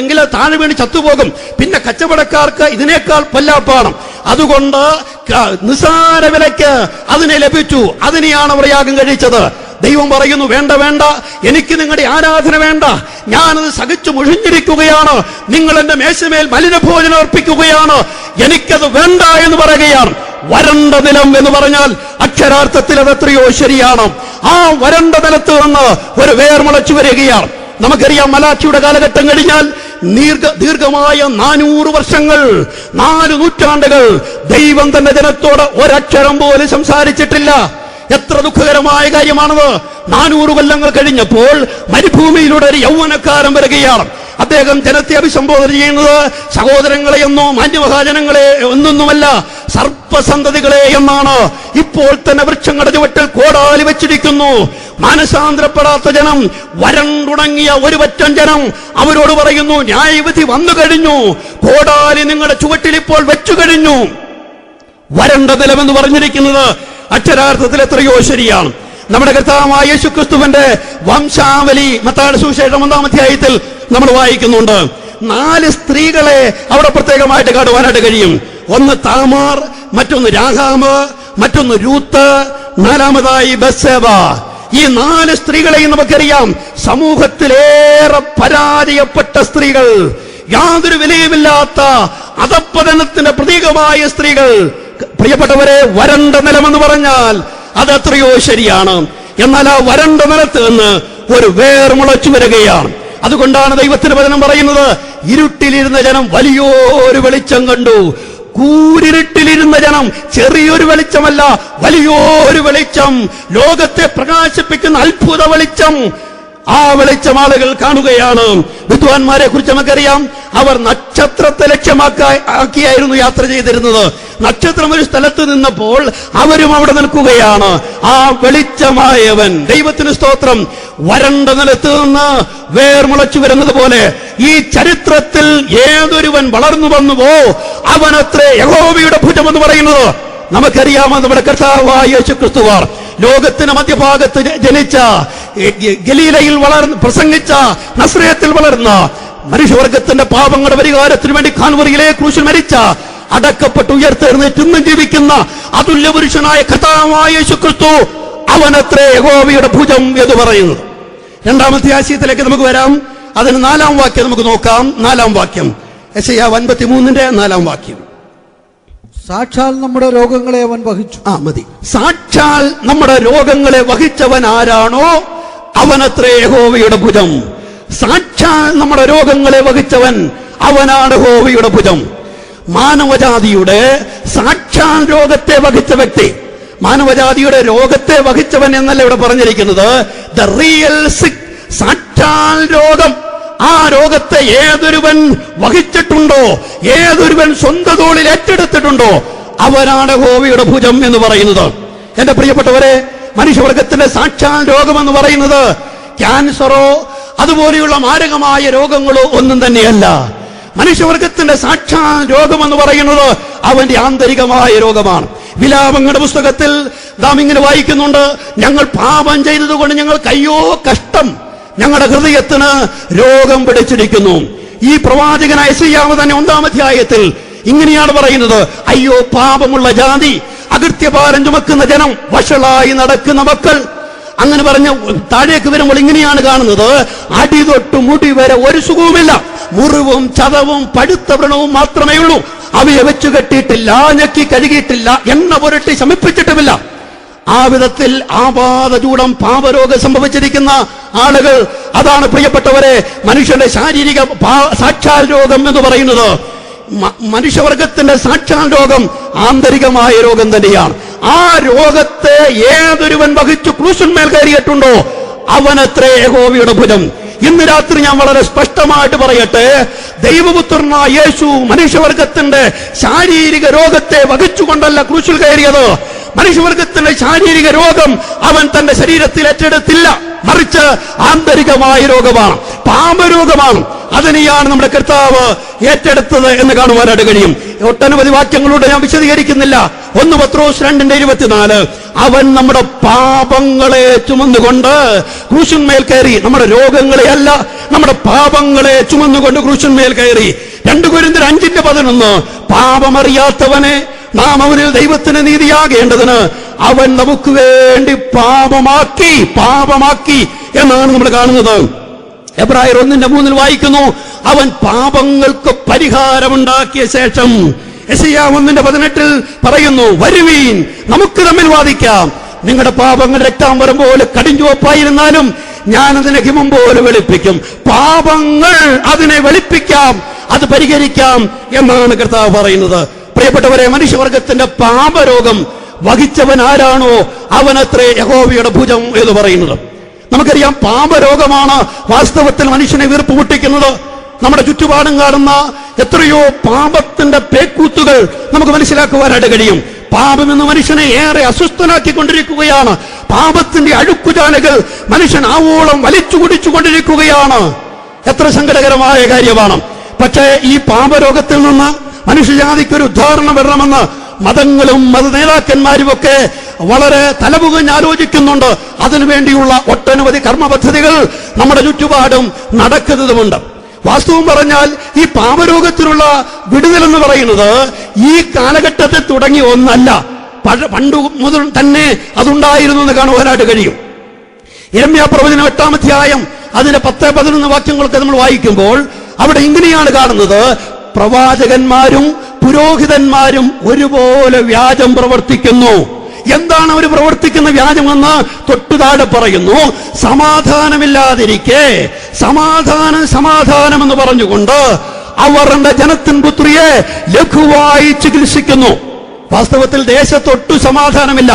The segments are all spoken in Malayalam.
അല്ലെങ്കിൽ താഴെ വീണ് ചത്തുപോകും. പിന്നെ കച്ചവടക്കാർക്ക് ഇതിനേക്കാൾ പൊല്ലാപ്പാണ്. അതുകൊണ്ട് നിസാര വിലയ്ക്ക് അതിനെ ലഭിച്ചു. അതിനെയാണ് അവർ യാഗം കഴിച്ചത്. ദൈവം പറയുന്നു, വേണ്ട വേണ്ട, എനിക്ക് നിങ്ങളുടെ ആരാധന വേണ്ട, ഞാനത് സഹിച്ചു മുഷിഞ്ഞിരിക്കുകയാണ്. നിങ്ങൾ എന്റെ മേശമേൽ മലിനഭോജനം അർപ്പിക്കുകയാണ്, എനിക്കത് വേണ്ട എന്ന് പറയുകയാണ്. വരണ്ട നിലം എന്ന് പറഞ്ഞാൽ അക്ഷരാർത്ഥത്തിൽ അത് എത്രയോ ശരിയാണ്. ആ വരണ്ട നിലത്ത് നിന്ന് ഒരു വേർ മുളച്ചു വരികയാണ്. നമുക്കറിയാം, മലാഖിയുടെ കാലഘട്ടം കഴിഞ്ഞാൽ ദീർഘമായ 400 വർഷങ്ങൾ, 4 നൂറ്റാണ്ടുകൾ ദൈവം തന്റെ ജനത്തോട് ഒരക്ഷരം പോലും സംസാരിച്ചിട്ടില്ല. എത്ര ദുഃഖകരമായ കാര്യമാണത്. 400 കൊല്ലങ്ങൾ കഴിഞ്ഞപ്പോൾ മരുഭൂമിയിലൂടെ ഒരു യൗവനക്കാരൻ വരികയാണ്. അദ്ദേഹം ജനത്തെ അഭിസംബോധന ചെയ്യുന്നത് സഹോദരങ്ങളെ എന്നോ മാന്യമഹാജനങ്ങളെ ഒന്നൊന്നുമല്ല, സർപ്പസന്തതികളെ എന്നാണ്. ഇപ്പോൾ തന്നെ വൃക്ഷങ്ങളുടെ ചുവട്ടിൽ കോടാലി വെച്ചിരിക്കുന്നു. മാനസാന്തരപ്പെടാത്ത ജനം, വരണ്ടുണങ്ങിയ ഒരു പറ്റം ജനം. അവരോട് പറയുന്നു, ന്യായവിധി വന്നു കഴിഞ്ഞു, കോടാലി നിങ്ങളുടെ ചുവട്ടിൽ ഇപ്പോൾ വെച്ചു കഴിഞ്ഞു. വരണ്ട നിലമെന്ന് പറഞ്ഞിരിക്കുന്നത് അക്ഷരാർത്ഥത്തിൽ എത്രയോ ശരിയാണ്. നമ്മുടെ കർത്താവായ യേശുക്രിസ്തുവിന്റെ വംശാവലി മത്തായിയുടെ സുവിശേഷം 1-ാം അധ്യായത്തിൽ നമ്മൾ വായിക്കുന്നുണ്ട്. 4 സ്ത്രീകളെ അവിടെ പ്രത്യേകമായിട്ട് കാണുവാനായിട്ട് കഴിയും. ഒന്ന് താമാർ, മറ്റൊന്ന് രാഹാമ്, മറ്റൊന്ന് രൂത്ത്, 4-മതായി ബത്ശേബ. ഈ 4 സ്ത്രീകളെയും നമുക്കറിയാം, സമൂഹത്തിലേറെ പരാജയപ്പെട്ട സ്ത്രീകൾ, യാതൊരു വിലയുമില്ലാത്ത അധപ്പതനത്തിന്റെ പ്രതീകമായ സ്ത്രീകൾ. പ്രിയപ്പെട്ടവരെ, വരണ്ട നിലമെന്ന് പറഞ്ഞാൽ അത് എത്രയോ ശരിയാണ്. എന്നാൽ ആ വരണ്ട നിലത്ത് നിന്ന് ഒരു വേർ മുളച്ചു വരികയാണ്. അതുകൊണ്ടാണ് ദൈവത്തിന്റെ വചനം പറയുന്നത്, ഇരുട്ടിലിരുന്ന ജനം വലിയൊരു വെളിച്ചം കണ്ടു. കൂരിരുട്ടിലിരുന്ന ജനം ചെറിയൊരു വെളിച്ചമല്ല, വലിയൊരു വെളിച്ചം, ലോകത്തെ പ്രകാശിപ്പിക്കുന്ന അത്ഭുത വെളിച്ചം. ആ വെളിച്ചം ആളുകൾ കാണുകയാണ്. വിദ്വാൻമാരെ കുറിച്ച് നമുക്കറിയാം, അവർ നക്ഷത്രത്തെ ലക്ഷ്യമാക്കിയായിരുന്നു യാത്ര ചെയ്തിരുന്നത്. നക്ഷത്രം ഒരു സ്ഥലത്ത് നിന്നപ്പോൾ അവരും അവിടെ നിൽക്കുകയാണ്. ആ വെളിച്ചമായവൻ, ദൈവത്തിന് സ്തോത്രം, വരണ്ട നിലത്ത് നിന്ന് വേർ മുളച്ചു വരുന്നത് പോലെ ഈ ചരിത്രത്തിൽ ഏതൊരുവൻ വളർന്നു വന്നുവോ അവനത്രേ യഹോവയുടെ ഭുജം എന്ന് പറയുന്നത്. നമുക്കറിയാമോ, നമ്മുടെ കർത്താവായ യേശുക്രിസ്തുവാർ ലോകത്തിന് മധ്യഭാഗത്ത് ജനിച്ച, ഗലീലയിൽ പ്രസംഗിച്ച, നസ്രയത്തിൽ വളർന്ന, മനുഷ്യവർഗത്തിന്റെ പാപങ്ങളുടെ പരിഹാരത്തിന് വേണ്ടി കാൽവറിയിലെ ക്രൂശിൽ മരിച്ച, അടക്കപ്പെട്ട് ഉയർത്തെഴുന്നേറ്റ് ഇന്നും ജീവിക്കുന്ന അതുല്യ പുരുഷനായ കർത്താവായ യേശുക്രിസ്തു, അവനത്രേ യഹോവയുടെ ഭുജം എന്ന് പറയുന്നത്. 2-ാമത്തെ ആശയത്തിലേക്ക് നമുക്ക് വരാം. അതിന് 4-ാം വാക്യം നമുക്ക് നോക്കാം. 4-ാം വാക്യം, യെശയ്യാ 53-ന്റെ 4-ാം വാക്യം. സാക്ഷാൽ നമ്മുടെ രോഗങ്ങളെ അവൻ വഹിച്ചു. മതി. സാക്ഷാൽ നമ്മുടെ രോഗങ്ങളെ വഹിച്ചവൻ ആരാണോ അവനത്രേ യഹോവയുടെ ഭുജം. സാക്ഷാൽ നമ്മുടെ രോഗങ്ങളെ വഹിച്ചവൻ അവനാണ് യഹോവയുടെ ഭുജം. മാനവജാതിയുടെ സാക്ഷാൽ രോഗത്തെ വഹിച്ച വ്യക്തി, മാനവജാതിയുടെ രോഗത്തെ വഹിച്ചവൻ എന്നല്ല ഇവിടെ പറഞ്ഞിരിക്കുന്നത്. ദ റിയൽ സിക്ക്, സാക്ഷാൽ രോഗം. ആ രോഗത്തെ ഏതൊരുവൻ വഹിച്ചിട്ടുണ്ടോ, ഏതൊരുവൻ സ്വന്തം തോളിൽ ഏറ്റെടുത്തിട്ടുണ്ടോ അവനാണ് യഹോവയുടെ ഭുജം എന്ന് പറയുന്നത്. എന്റെ പ്രിയപ്പെട്ടവരെ, മനുഷ്യവർഗത്തിന്റെ സാക്ഷാൽ രോഗം എന്ന് പറയുന്നത് ക്യാൻസറോ അതുപോലെയുള്ള മാരകമായ രോഗങ്ങളോ ഒന്നും തന്നെയല്ല. മനുഷ്യവർഗത്തിന്റെ സാക്ഷാൽ രോഗമെന്ന് പറയുന്നത് അവന്റെ ആന്തരികമായ രോഗമാണ്. വിലാപങ്ങളുടെ പുസ്തകത്തിൽ നാം ഇങ്ങനെ വായിക്കുന്നുണ്ട്, ഞങ്ങൾ പാപം ചെയ്തതുകൊണ്ട് ഞങ്ങൾക്ക് അയ്യോ കഷ്ടം, ഞങ്ങളുടെ ഹൃദയത്തിന് രോഗം പിടിച്ചിരിക്കുന്നു. ഈ പ്രവാചകനായ യെശയ്യാ തന്നെ 1-ാം അധ്യായത്തിൽ ഇങ്ങനെയാണ് പറയുന്നത്, അയ്യോ പാപമുള്ള ജാതി, അകൃത്യഭാരം ചുമക്കുന്ന ജനം, വഷളായി നടക്കുന്ന മക്കൾ. അങ്ങനെ പറഞ്ഞ് താഴേക്ക് വരുമ്പോൾ ഇങ്ങനെയാണ് കാണുന്നത്, അടി തൊട്ട് മുടി വരെ ഒരു സുഖവുമില്ല, മുറിവും ചതവും പഴുത്ത വ്രണവും മാത്രമേ ഉള്ളൂ. അവയെ വെച്ചു കെട്ടിയിട്ടില്ല, ഞെക്കി കഴുകിയിട്ടില്ല, എണ്ണ പുരട്ടി ശമിപ്പിച്ചിട്ടുമില്ല. ആ വിധത്തിൽ ആപാദചൂടം പാപരോഗം സംഭവിച്ചിരിക്കുന്ന ആളുകൾ, അതാണ് പ്രിയപ്പെട്ടവരെ മനുഷ്യന്റെ ശാരീരിക സാക്ഷാൽ രോഗം എന്ന് പറയുന്നത്. മനുഷ്യവർഗത്തിന്റെ സാക്ഷാൽ രോഗം ആന്തരികമായ രോഗം തന്നെയാണ്. ആ രോഗത്തെ ഏതൊരുവൻ വഹിച്ചു ക്രൂശിന്മേൽ കയറിയിട്ടുണ്ടോ അവനത്രേ യഹോവയുടെ ഭുജം. ഇന്ന് രാത്രി ഞാൻ വളരെ സ്പഷ്ടമായിട്ട് പറയട്ടെ, ദൈവപുത്രനായ യേശു മനുഷ്യവർഗത്തിന്റെ ശാരീരിക രോഗത്തെ വഹിച്ചുകൊണ്ടല്ല ക്രൂശിൽ കയറിയത്, മനുഷ്യവർഗത്തിന്റെ ശാരീരിക രോഗം അവൻ തന്റെ ശരീരത്തിൽ ഏറ്റെടുത്തില്ല, മറിച്ച് ആന്തരികമായ രോഗമാണ്, പാപരോഗമാണ്. അതിനെയാണ് നമ്മുടെ കർത്താവ് ഏറ്റെടുത്തത് എന്ന് കാണുവാനായിട്ട് കഴിയും. ഒട്ടനവധി വാക്യങ്ങളോട് ഞാൻ വിശദീകരിക്കുന്നില്ല. 1 പത്രോസ് 2:24 അവൻ നമ്മുടെ പാപങ്ങളെ ചുമന്നുകൊണ്ട് ക്രൂശിന്മേൽ കയറി. നമ്മുടെ രോഗങ്ങളെ അല്ല, നമ്മുടെ പാപങ്ങളെ ചുമന്നുകൊണ്ട് ക്രൂശിന്മേൽ കയറി. 2 കൊരിന്ത്യർ 5:11 പാപമറിയാത്തവനെ നാം അവനിൽ ദൈവത്തിന് നീതിയാകേണ്ടതിന് അവൻ നമുക്ക് വേണ്ടി പാപമാക്കി എന്നാണ് നമ്മൾ കാണുന്നത്. എബ്രായർ 1:3 വായിക്കുന്നു, അവൻ പാപങ്ങൾക്ക് പരിഹാരമുണ്ടാക്കിയ ശേഷം. യെശയ്യാ 1:18 പറയുന്നു, വരുവീൻ നമുക്ക് തമ്മിൽ വാദിക്കാം, നിങ്ങളുടെ പാപങ്ങൾ രക്താംബരം പോലെ കടിഞ്ചുവപ്പായിരുന്നാലും ഞാൻ അതിനെ ഹിമം പോലെ വെളുപ്പിക്കും. പാപങ്ങൾ അതിനെ വെളുപ്പിക്കാം, അത് പരിഹരിക്കാം എന്നാണ് കർത്താവ് പറയുന്നത്. പ്രിയപ്പെട്ടവരെ, മനുഷ്യവർഗത്തിന്റെ പാപരോഗം വഹിച്ചവൻ ആരാണോ അവനത്രേ യഹോവയുടെ ഭുജം എന്ന് പറയുന്നത്. നമുക്കറിയാം, പാപരോഗമാണ് വാസ്തവത്തിൽ മനുഷ്യനെ വീർപ്പ് മുട്ടിക്കുന്നത്. നമ്മുടെ ചുറ്റുപാടും കാണുന്ന എത്രയോ പാപത്തിന്റെ പേക്കൂത്തുകൾ നമുക്ക് മനസ്സിലാക്കുവാനായിട്ട് കഴിയും. പാപം എന്ന് മനുഷ്യനെ ഏറെ അസ്വസ്ഥനാക്കിക്കൊണ്ടിരിക്കുകയാണ്. പാപത്തിന്റെ അഴുക്കുചാലുകൾ മനുഷ്യൻ ആവോളം വലിച്ചു കുടിച്ചുകൊണ്ടിരിക്കുകയാണ്. എത്ര സങ്കടകരമായ കാര്യമാണ്. പക്ഷേ ഈ പാപരോഗത്തിൽ നിന്ന് മനുഷ്യജാതിക്കൊരു ഉദാഹരണം വരണമെന്ന് മതങ്ങളും മത നേതാക്കന്മാരും ഒക്കെ വളരെ തലപുകഞ്ഞ് ആലോചിക്കുന്നുണ്ട്. അതിനുവേണ്ടിയുള്ള ഒട്ടനവധി കർമ്മ പദ്ധതികൾ നമ്മുടെ ചുറ്റുപാടും നടക്കുന്നതുമുണ്ട്. വാസ്തവം പറഞ്ഞാൽ ഈ പാപരോഗത്തിനുള്ള വിടുതൽ എന്ന് പറയുന്നത് ഈ കാലഘട്ടത്തിൽ തുടങ്ങിയ ഒന്നല്ല, പണ്ടു മുതൽ തന്നെ അതുണ്ടായിരുന്നു എന്ന് കാണുവാനായിട്ട് കഴിയും. യിരെമ്യാ പ്രവചനം 8-ാം അധ്യായം അതിന്റെ 10-11 വാക്യങ്ങളൊക്കെ നമ്മൾ വായിക്കുമ്പോൾ അവിടെ ഇങ്ങനെയാണ് കാണുന്നത്, പ്രവാചകന്മാരും പുരോഹിതന്മാരും ഒരുപോലെ വ്യാജം പ്രവർത്തിക്കുന്നു. എന്താണ് അവർ പ്രവർത്തിക്കുന്ന വ്യാജമെന്ന് തൊട്ടുതാഴെ പറയുന്നു, സമാധാനമില്ലാതിരിക്കെ സമാധാനം എന്ന് പറഞ്ഞുകൊണ്ട് അവർ എന്റെ ജനത്തിൻ പുത്രിയെ ലഘുവായി ചികിത്സിക്കുന്നു. വാസ്തവത്തിൽ ദേശത്തൊട്ടു സമാധാനമില്ല.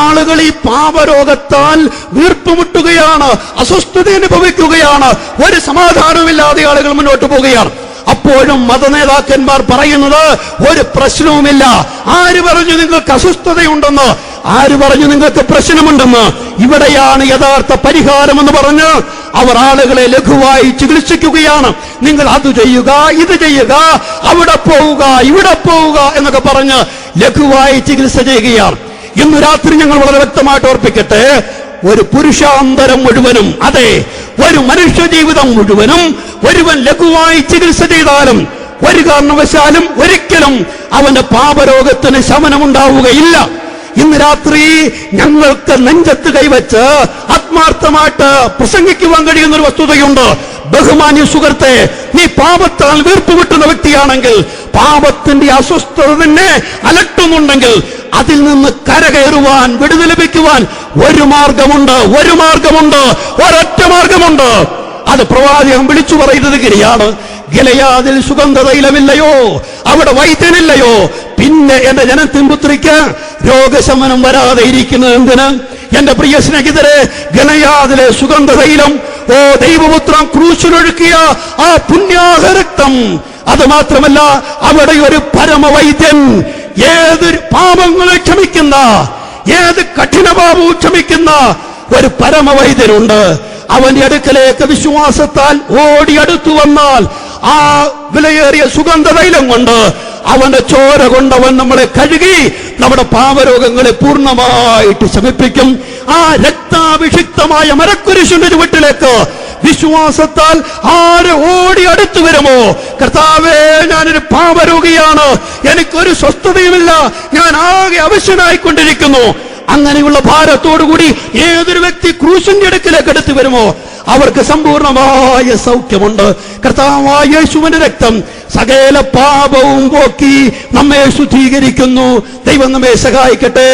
ആളുകൾ ഈ പാപരോഗത്താൽ വീർപ്പുമുട്ടുകയാണ്, അസ്വസ്ഥത അനുഭവിക്കുകയാണ്, ഒരു സമാധാനവുമില്ലാതെ ആളുകൾ മുന്നോട്ട് പോവുകയാണ്. അപ്പോഴും മതനേതാക്കന്മാർ പറയുന്നത് ഒരു പ്രശ്നവുമില്ല. ആര് പറഞ്ഞു നിങ്ങൾക്ക് അസ്വസ്ഥതയുണ്ടെന്ന്? ആര് പറഞ്ഞു നിങ്ങൾക്ക് പ്രശ്നമുണ്ടെന്ന്? ഇവിടെയാണ് യഥാർത്ഥ പരിഹാരം എന്ന് പറഞ്ഞ് അവർ ആളുകളെ ലഘുവായി ചികിത്സിക്കുകയാണ്. നിങ്ങൾ അത് ചെയ്യുക, ഇത് ചെയ്യുക, അവിടെ പോവുക, ഇവിടെ പോവുക എന്നൊക്കെ പറഞ്ഞ് ലഘുവായി ചികിത്സ ചെയ്യുകയാണ്. ഇന്ന് രാത്രി ഞങ്ങൾ വളരെ വ്യക്തമായിട്ട് ഓർപ്പിക്കട്ടെ, ഒരു പുരുഷാന്തരം മുഴുവനും, അതെ, ഒരു മനുഷ്യ ജീവിതം മുഴുവനും ഒരുവൻ ലഘുവായി ചികിത്സ ചെയ്താലും ഒരു കാരണവശാലും ഒരിക്കലും അവന്റെ പാപരോഗത്തിന് ശമനമുണ്ടാവുകയില്ല. ഇന്ന് രാത്രി ഞങ്ങൾക്ക് നെഞ്ചത്ത് കൈവച്ച് ആത്മാർത്ഥമായിട്ട് പ്രസംഗിക്കുവാൻ കഴിയുന്ന ഒരു വസ്തുതയുണ്ട്. ബഹുമാന്യ സുഹൃത്തെ, നീ പാപത്താൽ വീർപ്പുമുട്ടുന്ന വ്യക്തിയാണെങ്കിൽ, പാപത്തിന്റെ അസ്വസ്ഥത നിന്നെ അലട്ടുന്നുണ്ടെങ്കിൽ അതിൽ നിന്ന് കരകയറുവാൻ, വിടുതൽ ലഭിക്കുവാൻ ഒരു മാർഗമുണ്ട്, ഒരൊറ്റ മാർഗമുണ്ട്. അത് പ്രവാചകൻ വിളിച്ചു പറയുന്നത് ഇങ്ങനെയാണ്, ഗിലെയാദിൽ സുഗന്ധതൈലമില്ലയോ, അവിടെ വൈദ്യനില്ലയോ, പിന്നെ എന്റെ ജനത്തിൻ പുത്രിക്ക് രോഗശമനം വരാതെ ഇരിക്കുന്നത് എന്തിന്? എന്റെ പ്രിയ സ്നേഹിതരെ, ഗിലെയാദിലെ സുഗന്ധതൈലം, ഓ ദൈവപുത്രൻ ക്രൂശിലൊഴുക്കിയ ആ പുണ്യാഹ രക്തം, അത് മാത്രമല്ല അവിടെ ഒരു പരമവൈദ്യൻ, ഏതൊരു പാപങ്ങളെ ക്ഷമിക്കുന്ന, ഏത് കഠിനപാപവും ക്ഷമിക്കുന്ന ഒരു പരമവൈദ്യനുണ്ട്. അവന്റെ അടുക്കലേക്ക് വിശ്വാസത്താൽ ഓടിയടുത്തു വന്നാൽ ആ വിലയേറിയ സുഗന്ധതൈലം കൊണ്ട്, അവന്റെ ചോര കൊണ്ട് അവൻ നമ്മളെ കഴുകി നമ്മുടെ പാപരോഗങ്ങളെ പൂർണ്ണമായിട്ട് ശമിപ്പിക്കും. ആ രക്താഭിഷിക്തമായ മരക്കുരിശിന്റെ ചുവട്ടിലേക്ക് വിശ്വാസത്താൽ ആര് ഓടി അടുത്തു വരുമോ, കർത്താവേ ഞാനൊരു പാപരോഗിയാണ്, എനിക്കൊരു സ്വസ്ഥതയുമില്ല, ഞാൻ ആകെ അവശനായിക്കൊണ്ടിരിക്കുന്നു, അങ്ങനെയുള്ള ഭാരത്തോടുകൂടി ഏതൊരു വ്യക്തി ക്രൂശിന്റെ അടുക്കിലേക്ക് എടുത്തു വരുമോ അവർക്ക് സമ്പൂർണമായ സൗഖ്യമുണ്ട്. കർത്താവായ യേശുവിന്റെ രക്തം സകല പാപവും പോക്കി നമ്മെ ശുദ്ധീകരിക്കുന്നു. ദൈവം നമ്മെ സഹായിക്കട്ടെ.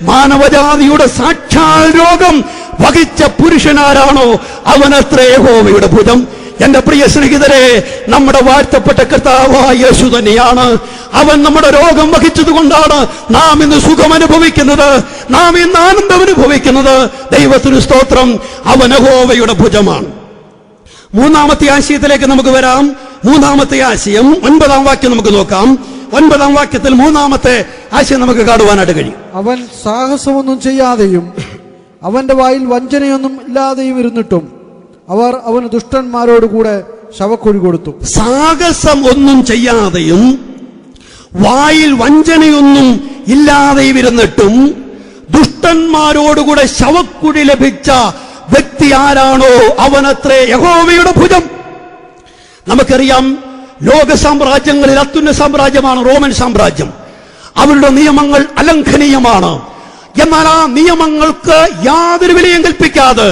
മാനവജാതിയുടെ സാക്ഷാൽ രോഗം വഹിച്ച പുരുഷനാരാണോ അവനത്രേ യഹോവയുടെ ഭുജം. എന്റെ പ്രിയ സ്നേഹിതരെ, നമ്മുടെ വാഴ്ത്തപ്പെട്ട കർത്താവായ യേശു തന്നെയാണ്. അവൻ നമ്മുടെ രോഗം വഹിച്ചത് കൊണ്ടാണ് നാം ഇന്ന് സുഖം അനുഭവിക്കുന്നത്, നാം ഇന്ന് ആനന്ദം അനുഭവിക്കുന്നത്. ദൈവത്തിന് സ്തോത്രം. അവൻ യഹോവയുടെ ഭുജമാണ്. മൂന്നാമത്തെ ആശയത്തിലേക്ക് നമുക്ക് വരാം. മൂന്നാമത്തെ ആശയം 9-ാം വാക്യം നമുക്ക് നോക്കാം. 9-ാം വാക്യത്തിൽ മൂന്നാമത്തെ ആശയം നമുക്ക് കാണുവാനായിട്ട് കഴിയും. അവൻ സാഹസമൊന്നും ചെയ്യാതെയും അവന്റെ വായിൽ വഞ്ചനയൊന്നും ഇല്ലാതെയും ഇരുന്നിട്ടും അവർ അവന് ദുഷ്ടന്മാരോടുകൂടെ ശവക്കുഴി കൊടുത്തു. സാഹസം ഒന്നും ചെയ്യാതെയും വായിൽ വഞ്ചനയൊന്നും ഇല്ലാതെയും ഇരുന്നിട്ടും ദുഷ്ടന്മാരോടുകൂടെ ശവക്കുഴി ലഭിച്ച വ്യക്തി ആരാണോ അവനത്രേ യഹോവയുടെ ഭുജം. നമുക്കറിയാം, ലോക സാമ്രാജ്യങ്ങളിൽ അത്യുന്ന സാമ്രാജ്യമാണ് റോമൻ സാമ്രാജ്യം. അവരുടെ നിയമങ്ങൾ അലംഘനീയമാണ്. എന്നാൽ ആ നിയമങ്ങൾക്ക് യാതൊരു വിലയും കൽപ്പിക്കാതെ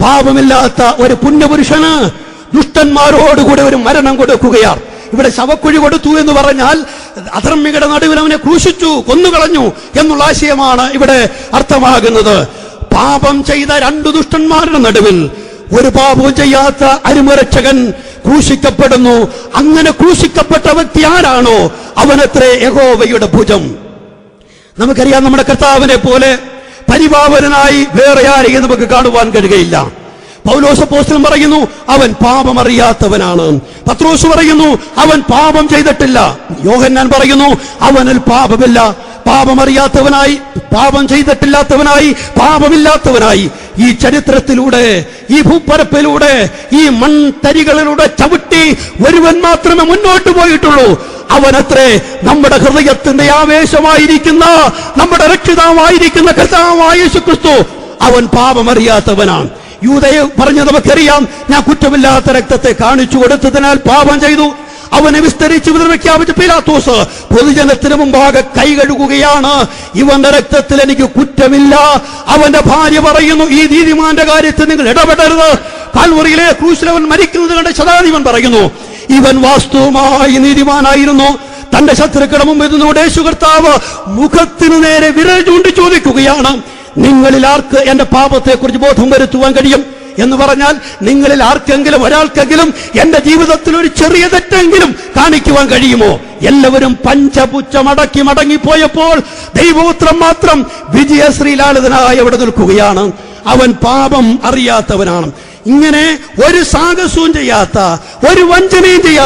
പാപമില്ലാത്ത ഒരു പുണ്യപുരുഷന് ദുഷ്ടന്മാരോടുകൂടെ ഒരു മരണം കൊടുക്കുകയാണ്. ഇവിടെ ശവക്കുഴി കൊടുത്തു എന്ന് പറഞ്ഞാൽ അധർമ്മികളുടെ നടുവിൽ അവനെ ക്രൂശിച്ചു, കൊന്നുകളഞ്ഞു എന്നുള്ള ആശയമാണ് ഇവിടെ അർത്ഥമാകുന്നത്. പാപം ചെയ്ത രണ്ടു ദുഷ്ടന്മാരുടെ നടുവിൽ ഒരു പാപവും ചെയ്യാത്ത അരുമരക്ഷകൻ ക്രൂശിക്കപ്പെടുന്നു. അങ്ങനെ ക്രൂശിക്കപ്പെട്ട വ്യക്തി ആരാണോ അവനത്രേ യഹോവയുടെ ഭുജം. നമുക്കറിയാം, നമ്മുടെ കർത്താവിനെ പോലെ പരിപാവനായി വേറെ ആരെയും നമുക്ക് കാണുവാൻ കഴിയുകയില്ല. പൗലോസ് അപ്പോസ്തലൻ പറയുന്നു അവൻ പാപമറിയാത്തവനാണ്. പത്രോസ് പറയുന്നു അവൻ പാപം ചെയ്തിട്ടില്ല. യോഹന്നാൻ പറയുന്നു അവനിൽ പാപമില്ല. പാപമറിയാത്തവനായി, പാപം ചെയ്തിട്ടില്ലാത്തവനായി, പാപമില്ലാത്തവനായി ഈ ചരിത്രത്തിലൂടെ, ഈ ഭൂപ്പരപ്പിലൂടെ, ഈ മൺതരികളിലൂടെ ചവിട്ടി ഒരുവൻ മാത്രമേ മുന്നോട്ട് പോയിട്ടുള്ളൂ. അവനത്രേ നമ്മുടെ ഹൃദയത്തിന്റെ ആവേശമായിരിക്കുന്ന, നമ്മുടെ രക്ഷിതാവായിരിക്കുന്ന കർത്താവായ യേശുക്രിസ്തു. അവൻ പാപമറിയാത്തവനാണ്. യൂദയെ പറഞ്ഞ് നമുക്കറിയാം, ഞാൻ കുറ്റമില്ലാത്ത രക്തത്തെ കാണിച്ചു കൊടുത്തതിനാൽ പാപം ചെയ്തു. അവനെ വിസ്തരിച്ച് പ്രഖ്യാപിച്ച പീലാത്തോസ് പൊതുജനത്തിന് മുമ്പാകെ കൈ കഴുകുകയാണ്. ഇവന്റെ രക്തത്തിൽ എനിക്ക് കുറ്റമില്ല. അവന്റെ ഭാര്യ പറയുന്നു, ഈ നീതിമാന്റെ കാര്യത്തിൽ നിങ്ങൾ ഇടപെടരുത്. കാൽവറിയിലെ ക്രൂശിൽ അവൻ മരിക്കുന്നത് കണ്ട ശതാധിപൻ പറയുന്നു, ഇവൻ വാസ്തവമായി നീതിമാനായിരുന്നു. തന്റെ ശത്രുക്കളുടെ മുമ്പിൽ നിന്നുകൊണ്ട് യേശു കർത്താവ് മുഖത്തിനു നേരെ വിരൽ ചൂണ്ടി ചോദിക്കുകയാണ്, നിങ്ങളിൽ ആർക്ക് എന്റെ പാപത്തെ കുറിച്ച് ബോധം വരുത്തുവാൻ കഴിയും എന്ന് പറഞ്ഞാൽ, നിങ്ങളിൽ ആർക്കെങ്കിലും ഒരാൾക്കെങ്കിലും എന്റെ ജീവിതത്തിൽ ഒരു ചെറിയ തെറ്റെങ്കിലും കാണിക്കുവാൻ കഴിയുമോ? എല്ലാവരും പഞ്ചപുച്ഛമടക്കി മടങ്ങിപ്പോയപ്പോൾ ദൈവപുത്രൻ മാത്രം വിജയശ്രീലാളിതനായി അവിടെ നിൽക്കുകയാണ്. അവൻ പാപം അറിയാത്തവനാണ്. ഇങ്ങനെ ഒരു സാഹസവും ചെയ്യാത്ത, ഒരു വഞ്ചനയും ചെയ്യാത്ത